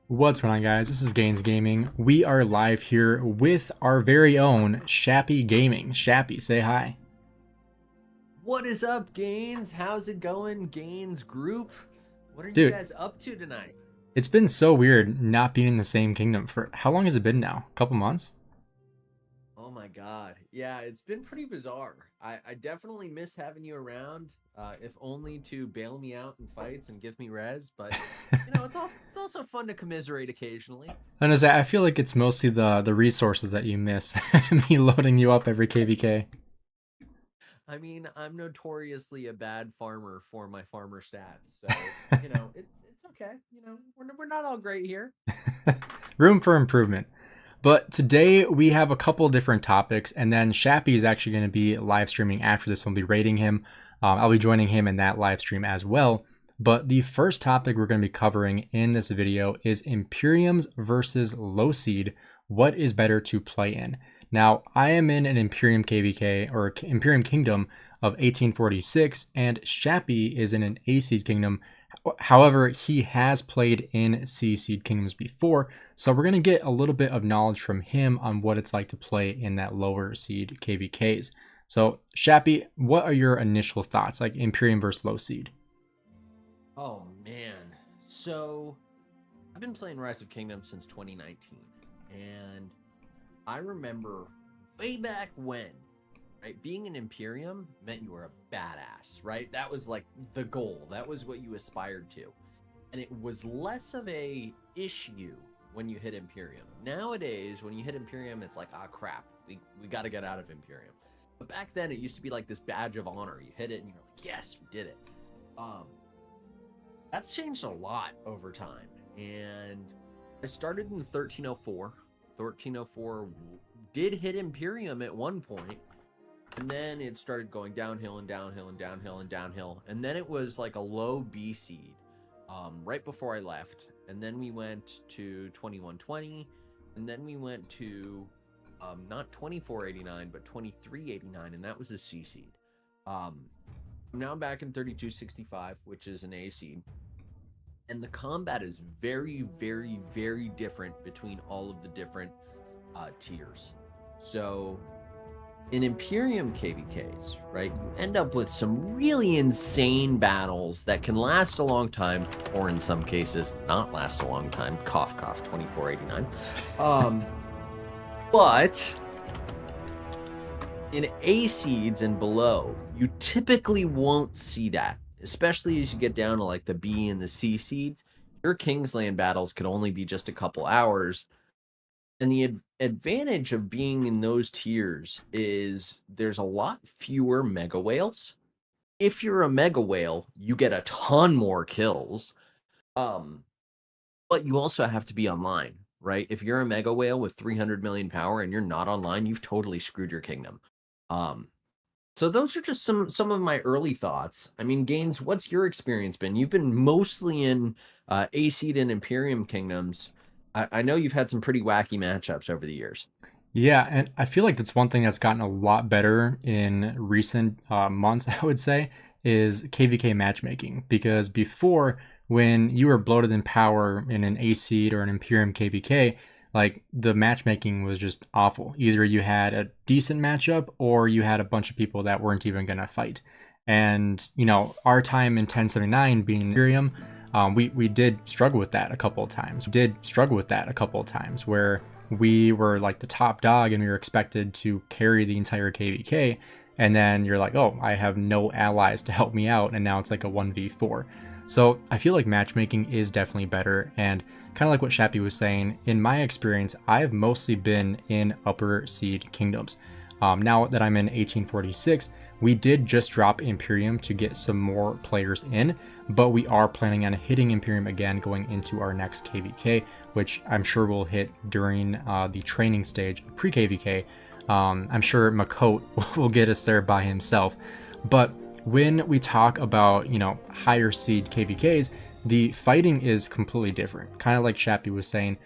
What's going on, guys? This is Gainz Gaming. We are live here with our very own Shappy Gaming. Shappy, say hi. What is up, Gainz? How's it going, Gainz Group? What are you Dude, guys up to tonight? it's been so weird not being in the same kingdom for how long has it been now? A couple months? Oh my god. Yeah, it's been pretty bizarre. I definitely miss having you around, if only to bail me out in fights and give me res, but it's also fun to commiserate occasionally. And as I feel like it's mostly the resources that you miss. Me loading you up every KVK. I mean, I'm notoriously a bad farmer for my farmer stats, so it's okay. We're not all great here. Room for improvement. But today we have a couple different topics, and then Shappy is actually going to be live streaming after this. We'll be rating him. I'll be joining him in that live stream as well. But the first topic we're going to be covering in this video is Imperiums versus Low Seed. What is better to play in? Now, I am in an Imperium KVK or Imperium Kingdom of 1846, and Shappy is in an A Seed Kingdom. However, he has played in C Seed Kingdoms before, so we're going to get a little bit of knowledge from him on what it's like to play in that lower seed KVKs. So, Shappy, what are your initial thoughts, like Imperium versus Low Seed? Oh man. So I've been playing Rise of Kingdoms since 2019, and I remember way back when, right, being an Imperium meant you were a badass, right? That was like the goal. That was what you aspired to. And it was less of a issue when you hit Imperium. Nowadays, when you hit Imperium, it's like, ah, crap, we got to get out of Imperium. But back then, it used to be like this badge of honor. You hit it and you're like, yes, we did it. That's changed a lot over time. And I started in 1304. 1304 did hit Imperium at one point, and then it started going downhill and downhill and downhill and downhill, and then it was like a low B seed right before I left, and then we went to 2120, and then we went to not 2489 but 2389, and that was a C seed. Now I'm back in 3265, which is an A seed. And the combat is very, very, very different between all of the different tiers. So in Imperium KVKs, right, you end up with some really insane battles that can last a long time, or in some cases, not last a long time. Cough, cough, 2489. But in A seeds and below, you typically won't see that. Especially as you get down to like the B and the C seeds, your Kingsland battles could only be just a couple hours. And the advantage of being in those tiers is there's a lot fewer mega whales. If you're a mega whale, you get a ton more kills. But you also have to be online, right? If you're a mega whale with 300 million power and you're not online, you've totally screwed your kingdom. So those are just some of my early thoughts. I mean, Gainz, what's your experience been? You've been mostly in A Seed and Imperium Kingdoms. I know you've had some pretty wacky matchups over the years. Yeah, and I feel like that's one thing that's gotten a lot better in recent months, I would say, is KVK matchmaking. Because before, when you were bloated in power in an A Seed or an Imperium KVK, like the matchmaking was just awful. Either you had a decent matchup or you had a bunch of people that weren't even going to fight. And, you know, our time in 1079 being Imperium, we did struggle with that a couple of times. Where we were like the top dog and we were expected to carry the entire KVK. And then you're like, oh, I have no allies to help me out. And now it's like a 1v4. So I feel like matchmaking is definitely better. And kind of like what Shappy was saying, in my experience, I've mostly been in upper seed kingdoms. Now that I'm in 1846, we did just drop Imperium to get some more players in, but we are planning on hitting Imperium again going into our next KVK, which I'm sure we'll hit during the training stage, pre-KVK. I'm sure Makot will get us there by himself. But when we talk about, you know, higher seed KVKs, the fighting is completely different. Kind of like Shappy was saying,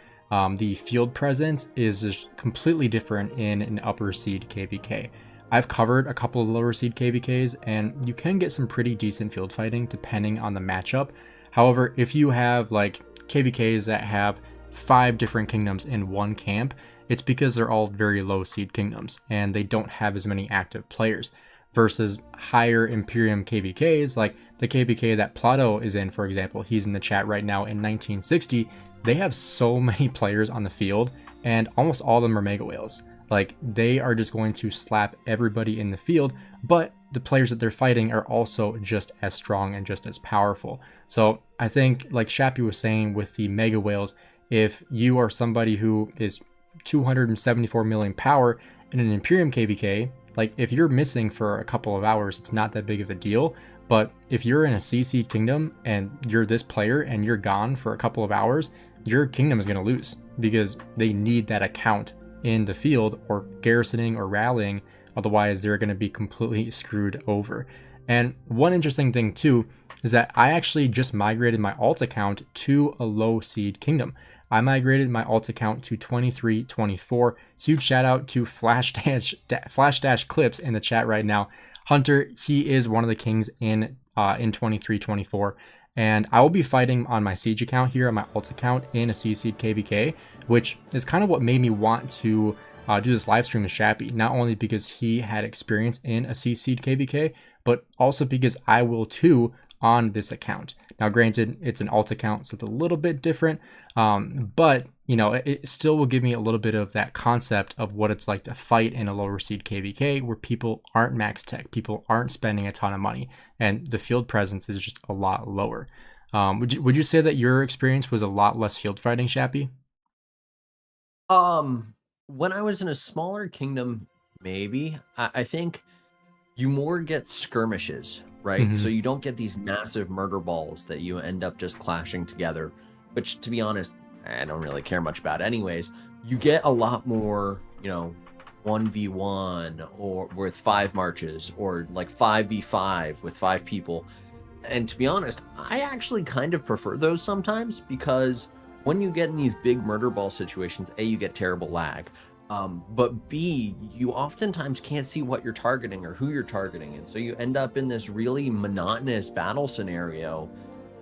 the field presence is just completely different in an upper seed KVK. I've covered a couple of lower seed KVKs, and you can get some pretty decent field fighting depending on the matchup. However, if you have like KVKs that have 5 different kingdoms in one camp, it's because they're all very low seed kingdoms and they don't have as many active players. Versus higher Imperium KVKs, like the KVK that Plato is in, for example, he's in the chat right now in 1960. They have so many players on the field, and almost all of them are Mega Whales. Like, they are just going to slap everybody in the field, but the players that they're fighting are also just as strong and just as powerful. So I think, like Shappy was saying with the Mega Whales, if you are somebody who is 274 million power in an Imperium KVK, like, if you're missing for a couple of hours, it's not that big of a deal. But if you're in a CC kingdom and you're this player and you're gone for a couple of hours, your kingdom is going to lose because they need that account in the field or garrisoning or rallying. Otherwise, they're going to be completely screwed over. And one interesting thing too is that I actually just migrated my alt account to a low seed kingdom. I migrated my alt account to 2324. Huge shout out to Flash Dash Clips in the chat right now. Hunter, he is one of the kings in 2324. And I will be fighting on my Siege account here, on my alt account in a CC KVK, which is kind of what made me want to do this live stream to Shappy. Not only because he had experience in a CC KVK, but also because I will too on this account. Now, granted, it's an alt account, so it's a little bit different, but you know, it still will give me a little bit of that concept of what it's like to fight in a lower seed KVK where people aren't max tech, people aren't spending a ton of money, and the field presence is just a lot lower. Would you say that your experience was a lot less field fighting, Shappy? When I was in a smaller kingdom, maybe. I think you more get skirmishes, right? Mm-hmm. So you don't get these massive murder balls that you end up just clashing together, which, to be honest, I don't really care much about anyways. You get a lot more, you know, 1v1 or with 5 marches, or like 5v5 with 5 people. And to be honest, I actually kind of prefer those sometimes, because when you get in these big murder ball situations, A, you get terrible lag. But B, you oftentimes can't see what you're targeting or who you're targeting. And so you end up in this really monotonous battle scenario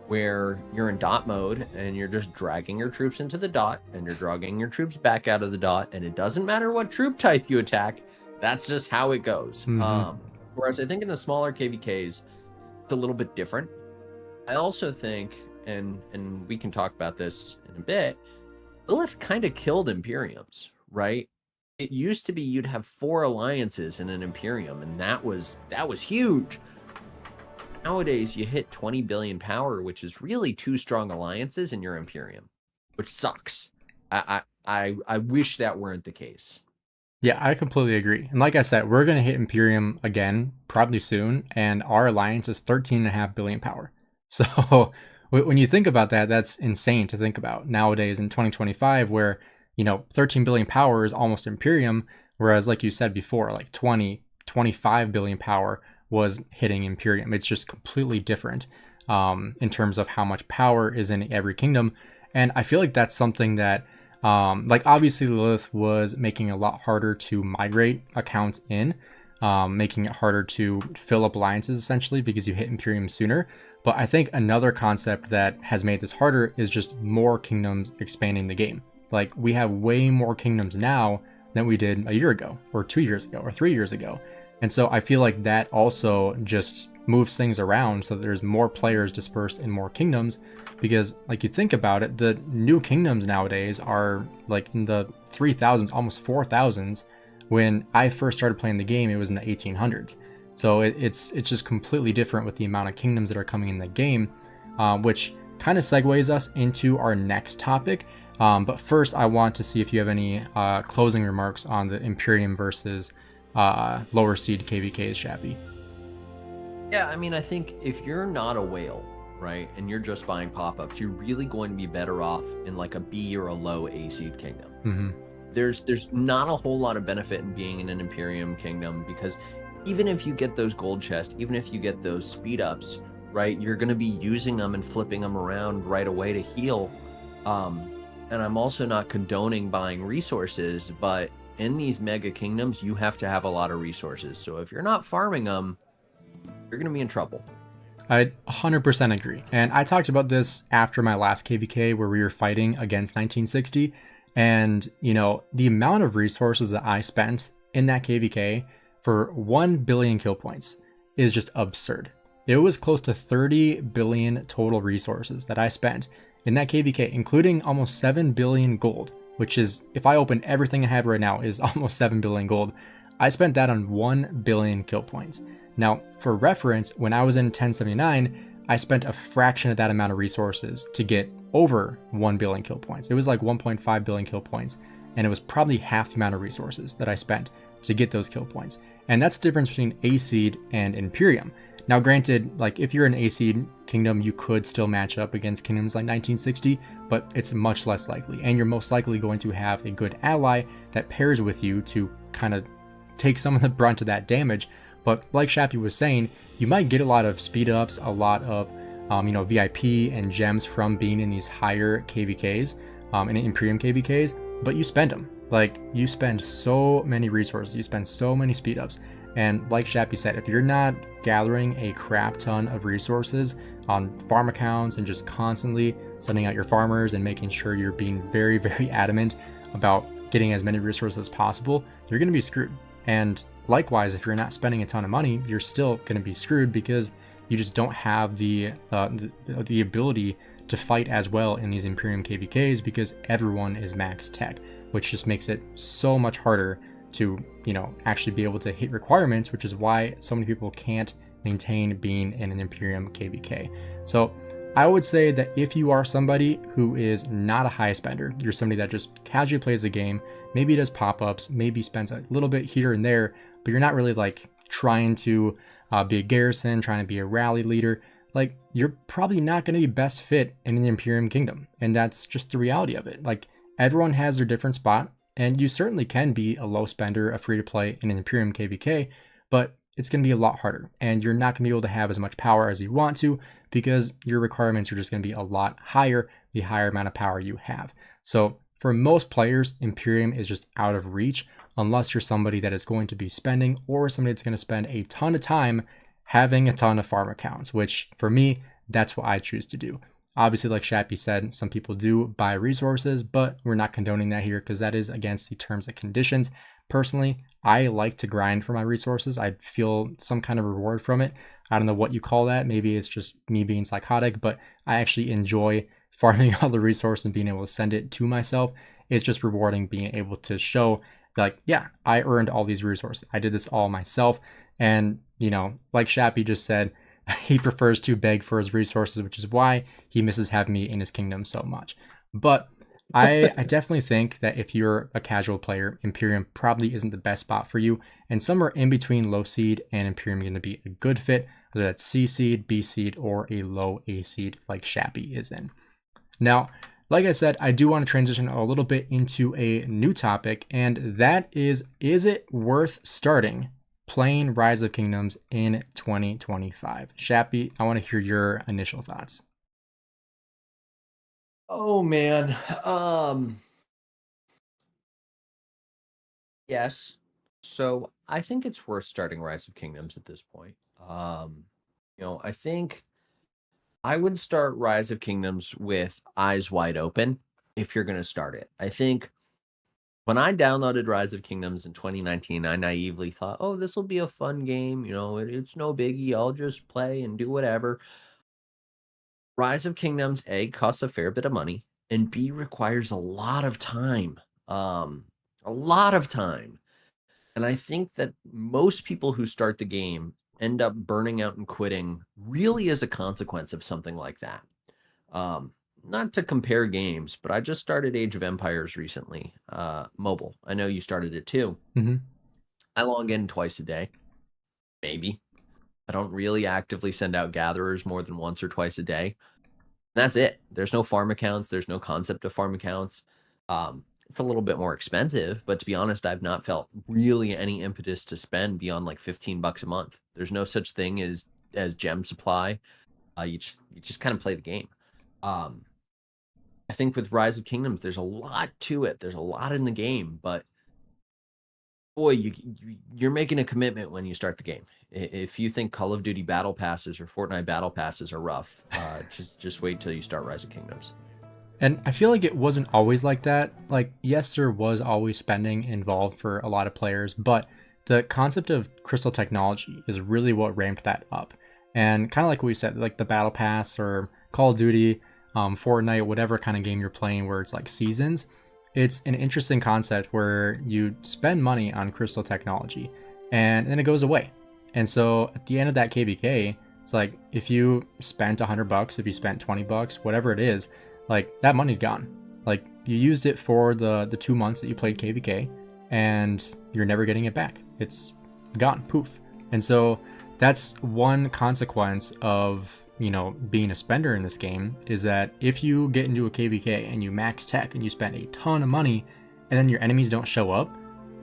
where you're in dot mode and you're just dragging your troops into the dot and you're dragging your troops back out of the dot. And it doesn't matter what troop type you attack. That's just how it goes. Mm-hmm. Whereas I think in the smaller KVKs, it's a little bit different. I also think, and we can talk about this in a bit, Lilith kind of killed Imperiums, right? It used to be you'd have 4 alliances in an Imperium, and that was huge. Nowadays, you hit 20 billion power, which is really 2 strong alliances in your Imperium, which sucks. I wish that weren't the case. Yeah, I completely agree. And like I said, we're going to hit Imperium again probably soon, and our alliance is 13.5 billion power. So when you think about that, that's insane to think about nowadays in 2025, where, you know, 13 billion power is almost Imperium, whereas, like you said before, like 25 billion power was hitting Imperium. It's just completely different in terms of how much power is in every kingdom. And I feel like that's something that, like, obviously Lilith was making it a lot harder to migrate accounts in, making it harder to fill up alliances essentially because you hit Imperium sooner. But I think another concept that has made this harder is just more kingdoms expanding the game. Like, we have way more kingdoms now than we did a year ago, or 2 years ago, or 3 years ago. And so I feel like that also just moves things around so that there's more players dispersed in more kingdoms. Because, like, you think about it, the new kingdoms nowadays are like in the 3,000s, almost 4,000s. When I first started playing the game, it was in the 1800s. So it's just completely different with the amount of kingdoms that are coming in the game, which kind of segues us into our next topic. But first, I want to see if you have any closing remarks on the Imperium versus lower seed KVKs, Shappy. Yeah, I mean, I think if you're not a whale, right, and you're just buying pop-ups, you're really going to be better off in like a B or a low A seed kingdom. Mm-hmm. There's not a whole lot of benefit in being in an Imperium kingdom, because even if you get those gold chests, even if you get those speed ups, right, you're going to be using them and flipping them around right away to heal. And I'm also not condoning buying resources, but in these mega kingdoms, you have to have a lot of resources. So if you're not farming them, you're going to be in trouble. I 100% agree. And I talked about this after my last KVK where we were fighting against 1960. And, you know, the amount of resources that I spent in that KVK for 1 billion kill points is just absurd. It was close to 30 billion total resources that I spent in that KVK, including almost 7 billion gold, which is, if I open everything I have right now, is almost 7 billion gold. I spent that on 1 billion kill points. Now, for reference, when I was in 1079, I spent a fraction of that amount of resources to get over 1 billion kill points. It was like 1.5 billion kill points, and it was probably half the amount of resources that I spent to get those kill points. And that's the difference between A-Seed and Imperium. Now, granted, like if you're an A-Seed kingdom, you could still match up against kingdoms like 1960, but it's much less likely. And you're most likely going to have a good ally that pairs with you to kind of take some of the brunt of that damage. But like Shappy was saying, you might get a lot of speed ups, a lot of VIP and gems from being in these higher KVKs, and Imperium KVKs, but you spend them. Like, you spend so many resources, you spend so many speed ups. And like Shappy said, if you're not gathering a crap ton of resources on farm accounts and just constantly sending out your farmers and making sure you're being very, very adamant about getting as many resources as possible, you're going to be screwed. And likewise, if you're not spending a ton of money, you're still going to be screwed because you just don't have the ability to fight as well in these Imperium KVKs because everyone is max tech, which just makes it so much harder to, actually be able to hit requirements, which is why so many people can't maintain being in an Imperium KVK. So I would say that if you are somebody who is not a high spender, you're somebody that just casually plays the game, maybe does pop-ups, maybe spends a little bit here and there, but you're not really like trying to be a garrison, trying to be a rally leader, like you're probably not going to be best fit in the Imperium Kingdom. And that's just the reality of it. Like, everyone has their different spot, and you certainly can be a low spender, a free to play in an Imperium KVK, but it's going to be a lot harder, and you're not going to be able to have as much power as you want to because your requirements are just going to be a lot higher the higher amount of power you have. So for most players, Imperium is just out of reach unless you're somebody that is going to be spending, or somebody that's going to spend a ton of time having a ton of farm accounts, which for me, that's what I choose to do. Obviously, like Shappy said, some people do buy resources, but we're not condoning that here because that is against the terms and conditions. Personally, I like to grind for my resources. I feel some kind of reward from it. I don't know what you call that. Maybe it's just me being psychotic, but I actually enjoy farming all the resources and being able to send it to myself. It's just rewarding being able to show like, yeah, I earned all these resources. I did this all myself. And, like Shappy just said, he prefers to beg for his resources, which is why he misses having me in his kingdom so much. But I definitely think that if you're a casual player, Imperium probably isn't the best spot for you. And somewhere in between low seed and Imperium are going to be a good fit, whether that's C seed, B seed, or a low A seed like Shappy is in. Now, like I said, I do want to transition a little bit into a new topic, and that is it worth starting playing Rise of Kingdoms in 2025? Shappy, I want to hear your initial thoughts. Oh man. Yes. So I think it's worth starting Rise of Kingdoms at this point. I think I would start Rise of Kingdoms with eyes wide open if you're going to start it. I think when I downloaded Rise of Kingdoms in 2019, I naively thought, oh, this will be a fun game. It's no biggie. I'll just play and do whatever. Rise of Kingdoms, A, costs a fair bit of money, and B, requires a lot of time. A lot of time. And I think that most people who start the game end up burning out and quitting really as a consequence of something like that. Not to compare games, but I just started Age of Empires recently, mobile. I know you started it too. Mm-hmm. I log in twice a day, maybe. I don't really actively send out gatherers more than once or twice a day. That's it. There's no farm accounts. There's no concept of farm accounts. It's a little bit more expensive, but to be honest, I've not felt really any impetus to spend beyond like $15 a month. There's no such thing as gem supply. You just kind of play the game. I think with Rise of Kingdoms, there's a lot to it. There's a lot in the game, but boy, you're making a commitment when you start the game. If you think Call of Duty battle passes or Fortnite battle passes are rough, just wait till you start Rise of Kingdoms. And I feel like it wasn't always like that. Like, yes, there was always spending involved for a lot of players, but the concept of crystal technology is really what ramped that up. And kind of like what we said, like the Battle Pass or Call of Duty, Fortnite, whatever kind of game you're playing where it's like seasons, it's an interesting concept where you spend money on crystal technology and then it goes away. And so at the end of that KVK, it's like if you spent $100, if you spent $20, whatever it is, like that money's gone. Like you used it for the 2 months that you played KVK and you're never getting it back. It's gone, poof. And so that's one consequence of, you know, being a spender in this game, is that if you get into a KVK and you max tech and you spend a ton of money and then your enemies don't show up,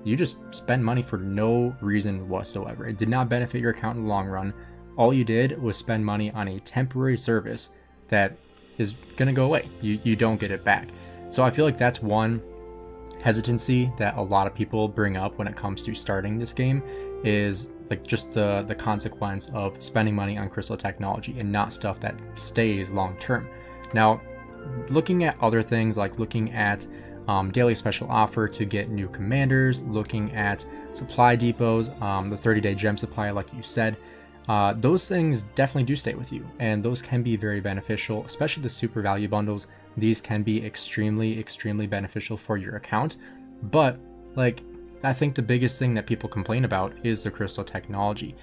you just spend money for no reason whatsoever. It did not benefit your account in the long run. All you did was spend money on a temporary service that is going to go away. You don't get it back. So I feel like that's one hesitancy that a lot of people bring up when it comes to starting this game, is like just the consequence of spending money on crystal technology and not stuff that stays long term. Now, looking at other things, like looking at daily special offer to get new commanders, looking at supply depots, the 30-day gem supply, like you said, those things definitely do stay with you, and those can be very beneficial, especially the super value bundles. These can be extremely, extremely beneficial for your account. But like, I think the biggest thing that people complain about is the crystal technology.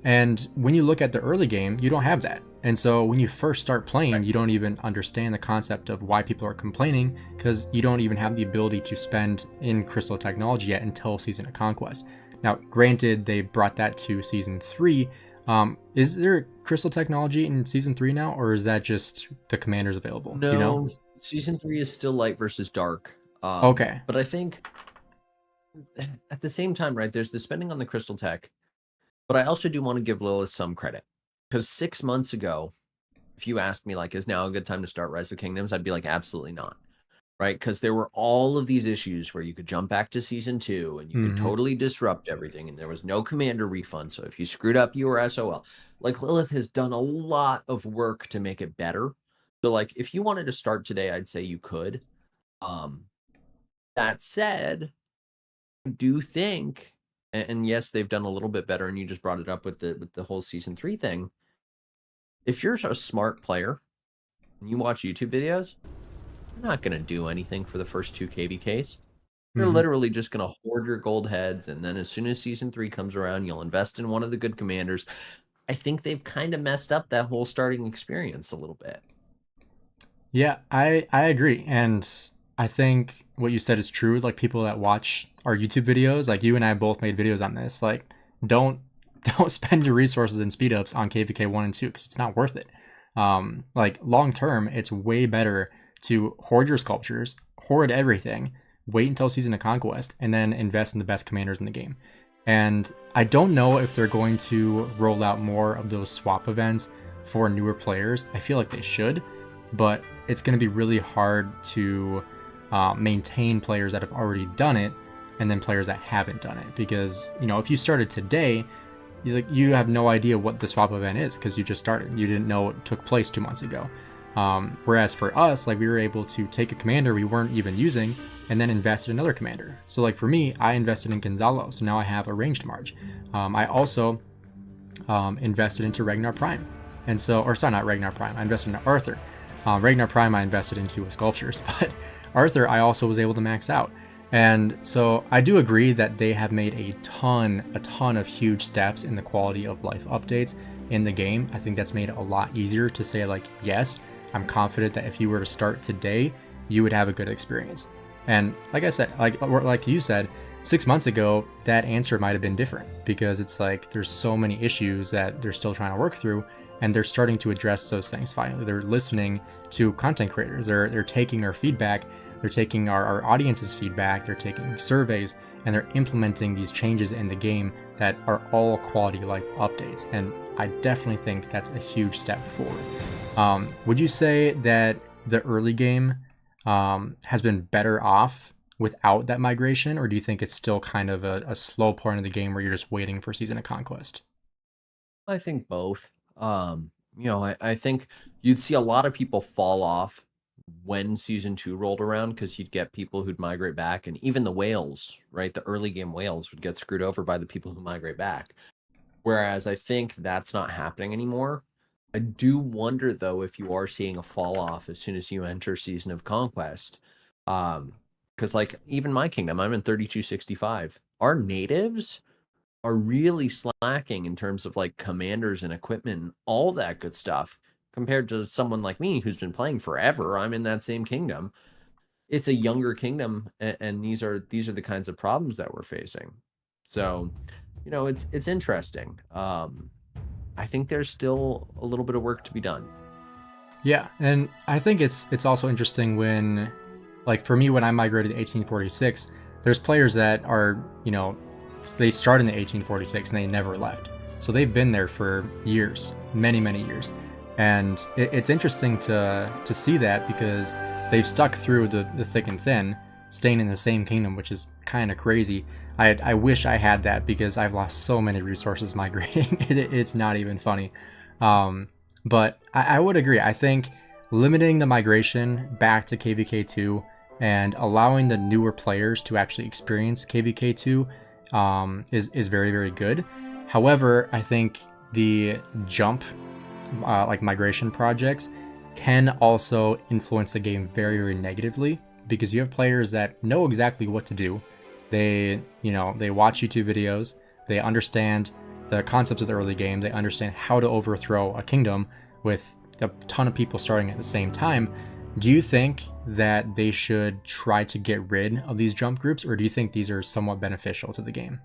And when you look at the early game, you don't have that. And so when you first start playing, you don't even understand the concept of why people are complaining, because you don't even have the ability to spend in crystal technology yet until Season of Conquest. Now, granted, they brought that to Season 3. Is there crystal technology in Season 3 now, or is that just the commanders available? No, do you know? Season 3 is still light versus dark. Okay. But I think at the same time, right, there's the spending on the crystal tech, but I also do want to give Lilith some credit, because 6 months ago, if you asked me, like, is now a good time to start Rise of Kingdoms, I'd be like, absolutely not. Right? Because there were all of these issues where you could jump back to Season 2 and you could totally disrupt everything, and there was no commander refund. So if you screwed up, you were SOL. Like, Lilith has done a lot of work to make it better. So, like, if you wanted to start today, I'd say you could. That said, I do think, and yes, they've done a little bit better, and you just brought it up with the whole Season 3 thing. If you're a smart player and you watch YouTube videos, you're not going to do anything for the first 2 KVKs. You're literally just going to hoard your gold heads, and then as soon as Season 3 comes around, you'll invest in one of the good commanders. I think they've kind of messed up that whole starting experience a little bit. Yeah, I agree. And I think what you said is true. Like, people that watch our YouTube videos, like you and I both made videos on this, like don't spend your resources and speed ups on KVK 1 and 2, because it's not worth it. Like long term, it's way better to hoard your sculptures, hoard everything, wait until Season of Conquest, and then invest in the best commanders in the game. And I don't know if they're going to roll out more of those swap events for newer players. I feel like they should, but it's going to be really hard to maintain players that have already done it and then players that haven't done it. Because, you know, if you started today, you have no idea what the swap event is because you just started. You didn't know it took place 2 months ago. Whereas for us, like, we were able to take a commander we weren't even using and then invest in another commander. So like for me, I invested in Gonzalo, so now I have a ranged Marge. I also invested into Ragnar Prime. And so, or sorry, not Ragnar Prime, I invested into Arthur. Ragnar Prime I invested into with sculptures, but Arthur I also was able to max out. And so I do agree that they have made a ton of huge steps in the quality of life updates in the game. I think that's made it a lot easier to say, like, yes, I'm confident that if you were to start today, you would have a good experience. And like I said, like you said, 6 months ago, that answer might have been different, because it's like there's so many issues that they're still trying to work through, and they're starting to address those things finally. They're listening to content creators. They're taking our feedback. They're taking our audience's feedback. They're taking surveys, and they're implementing these changes in the game that are all quality of life updates. And I definitely think that's a huge step forward. Would you say that the early game has been better off without that migration, or do you think it's still kind of a slow part of the game where you're just waiting for Season of Conquest? I think both. I think you'd see a lot of people fall off when season two rolled around because you'd get people who'd migrate back, and even the whales, right? The early game whales would get screwed over by the people who migrate back. Whereas I think that's not happening anymore. I do wonder though if you are seeing a fall off as soon as you enter Season of Conquest. Because like even my kingdom, I'm in 3265. Our natives are really slacking in terms of like commanders and equipment and all that good stuff compared to someone like me who's been playing forever. I'm in that same kingdom. It's a younger kingdom, and these are the kinds of problems that we're facing. So, it's interesting. I think there's still a little bit of work to be done. Yeah, and I think it's also interesting when, like for me, when I migrated to 1846, there's players that are, they start in the 1846 and they never left. So they've been there for years, many, many years. And it's interesting to see that because they've stuck through the thick and thin, staying in the same kingdom, which is kind of crazy. I wish I had that because I've lost so many resources migrating. It's not even funny. But I would agree. I think limiting the migration back to KVK2 and allowing the newer players to actually experience KVK2 is very, very good. However, I think the jump, like migration projects, can also influence the game very, very negatively because you have players that know exactly what to do. They watch YouTube videos, they understand the concepts of the early game, they understand how to overthrow a kingdom with a ton of people starting at the same time. Do you think that they should try to get rid of these jump groups, or do you think these are somewhat beneficial to the game?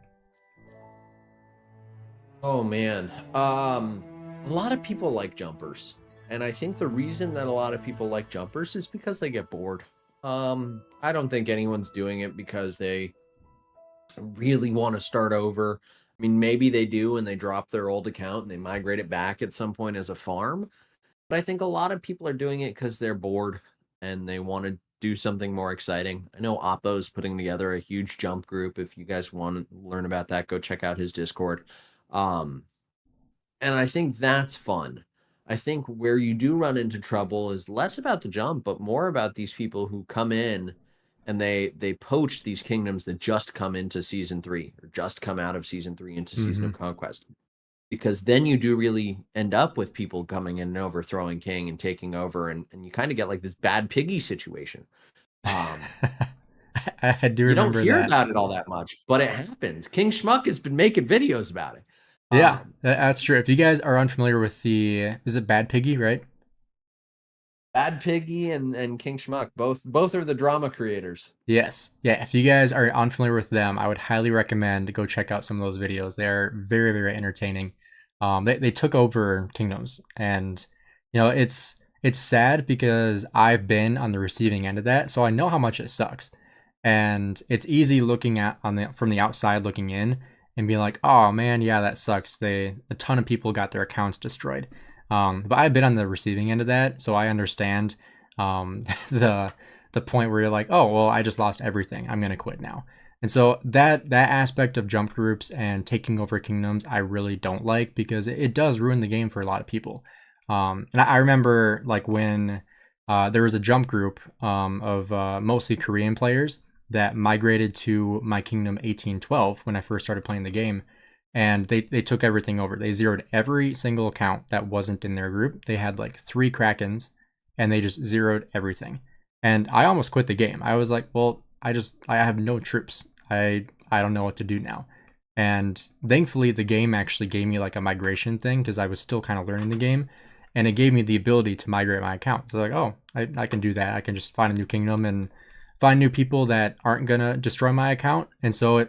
Oh man. A lot of people like jumpers. And I think the reason that a lot of people like jumpers is because they get bored. I don't think anyone's doing it because they really want to start over. I mean, maybe they do and they drop their old account and they migrate it back at some point as a farm. But I think a lot of people are doing it because they're bored and they want to do something more exciting. I know Oppo's putting together a huge jump group. If you guys want to learn about that, go check out his Discord. Um, and I think that's fun. I think where you do run into trouble is less about the jump, but more about these people who come in and they poach these kingdoms that just come into season 3 or just come out of season 3 into Season Mm-hmm. of Conquest. Because then you do really end up with people coming in and overthrowing king and taking over, and you kind of get like this bad piggy situation. I do You don't remember hear that. about it all that much, but it happens. King Schmuck has been making videos about it. Yeah, Um, that's true. If you guys are unfamiliar with is it Bad Piggy, right? Bad Piggy and King Schmuck, both are the drama creators. Yes. Yeah, if you guys are unfamiliar with them, I would highly recommend to go check out some of those videos. They're very, very entertaining. They took over kingdoms, and it's sad because I've been on the receiving end of that, so I know how much it sucks. And it's easy looking at from the outside looking in and being like, oh man, yeah, that sucks. A ton of people got their accounts destroyed. But I've been on the receiving end of that, so I understand the point where you're like, oh well, I just lost everything. I'm gonna quit now. And so that aspect of jump groups and taking over kingdoms, I really don't like because it does ruin the game for a lot of people. And I remember like when there was a jump group of mostly Korean players that migrated to my kingdom 1812 when I first started playing the game, and they took everything over. They zeroed every single account that wasn't in their group. They had like 3 Krakens, and they just zeroed everything. And I almost quit the game. I was like, well, I have no troops. I don't know what to do now. And thankfully, the game actually gave me like a migration thing because I was still kind of learning the game, and it gave me the ability to migrate my account. So like, oh, I can do that. I can just find a new kingdom and find new people that aren't gonna destroy my account. And so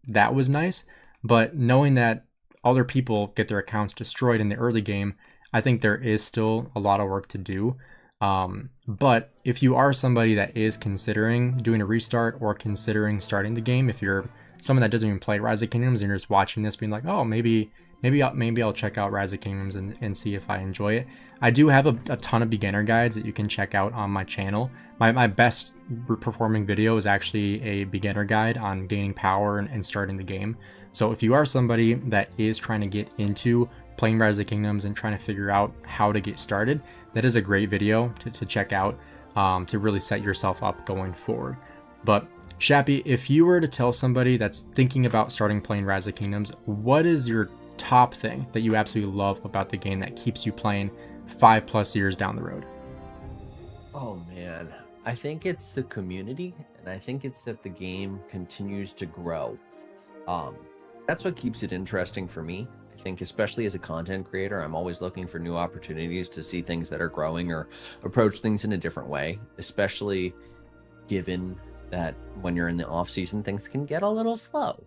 that was nice. But knowing that other people get their accounts destroyed in the early game, I think there is still a lot of work to do. But if you are somebody that is considering doing a restart or considering starting the game, if you're someone that doesn't even play Rise of Kingdoms and you're just watching this being like, oh, maybe I'll check out Rise of Kingdoms and see if I enjoy it. I do have a ton of beginner guides that you can check out on my channel. My best performing video is actually a beginner guide on gaining power and starting the game. So if you are somebody that is trying to get into playing Rise of Kingdoms and trying to figure out how to get started, that is a great video to check out to really set yourself up going forward. But Shappy, if you were to tell somebody that's thinking about starting playing Rise of Kingdoms, what is your top thing that you absolutely love about the game that keeps you playing 5+ years down the road? Oh man, I think it's the community, and I think it's that the game continues to grow. That's what keeps it interesting for me. I think, especially as a content creator, I'm always looking for new opportunities to see things that are growing or approach things in a different way, especially given that when you're in the off season, things can get a little slow.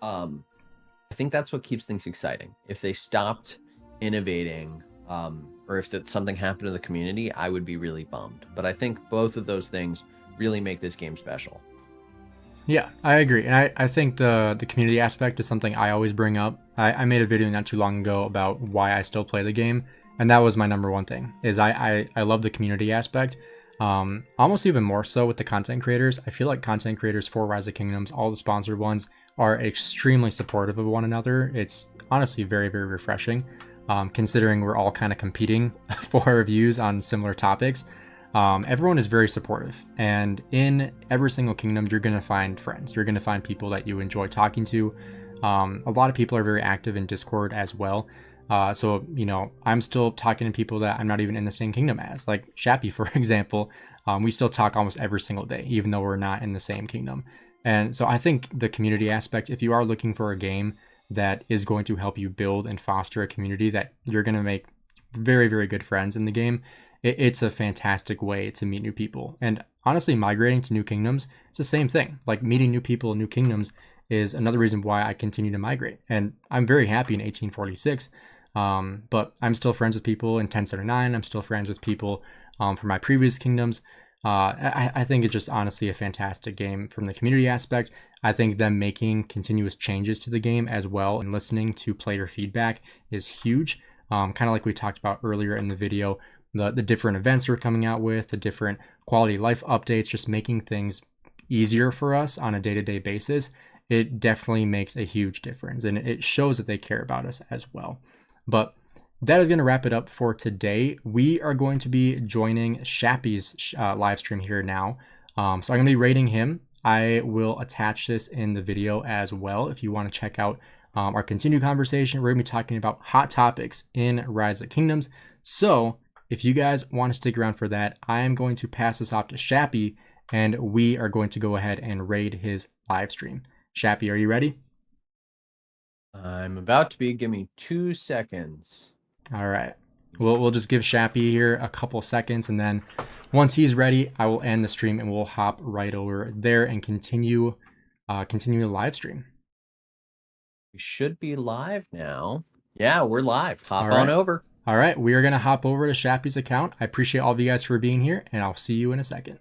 I think that's what keeps things exciting. If they stopped innovating, or if something happened to the community, I would be really bummed. But I think both of those things really make this game special. Yeah, I agree. And I think the community aspect is something I always bring up. I made a video not too long ago about why I still play the game. And that was my number one thing, is I love the community aspect. Almost even more so with the content creators. I feel like content creators for Rise of Kingdoms, all the sponsored ones, are extremely supportive of one another. It's honestly very, very refreshing, considering we're all kind of competing for our views on similar topics. Everyone is very supportive, and in every single kingdom, you're going to find friends. You're going to find people that you enjoy talking to. A lot of people are very active in Discord as well. So, you know, I'm still talking to people that I'm not even in the same kingdom as, like Shappy, for example. We still talk almost every single day, even though we're not in the same kingdom. And so I think the community aspect, if you are looking for a game that is going to help you build and foster a community that you're going to make very, very good friends in the game, it's a fantastic way to meet new people. And honestly, migrating to new kingdoms, it's the same thing. Like, meeting new people in new kingdoms is another reason why I continue to migrate. And I'm very happy in 1846. But I'm still friends with people in 1079. I'm still friends with people from my previous kingdoms. I think it's just honestly a fantastic game from the community aspect. I think them making continuous changes to the game as well and listening to player feedback is huge. Kind of like we talked about earlier in the video, the different events we're coming out with, the different quality of life updates, just making things easier for us on a day-to-day basis. It definitely makes a huge difference, and it shows that they care about us as well. But that is going to wrap it up for today. We are going to be joining Shappy's live stream here now. So I'm going to be rating him. I will attach this in the video as well if you want to check out our continued conversation. We're going to be talking about hot topics in Rise of Kingdoms. So if you guys want to stick around for that, I am going to pass this off to Shappy, and we are going to go ahead and raid his live stream. Shappy, are you ready? I'm about to be. Give me 2 seconds. All right. We'll just give Shappy here a couple seconds, and then once he's ready, I will end the stream and we'll hop right over there and continue the live stream. We should be live now. Yeah, we're live. Hop All right. on over. All right. We are going to hop over to Shappy's account. I appreciate all of you guys for being here, and I'll see you in a second.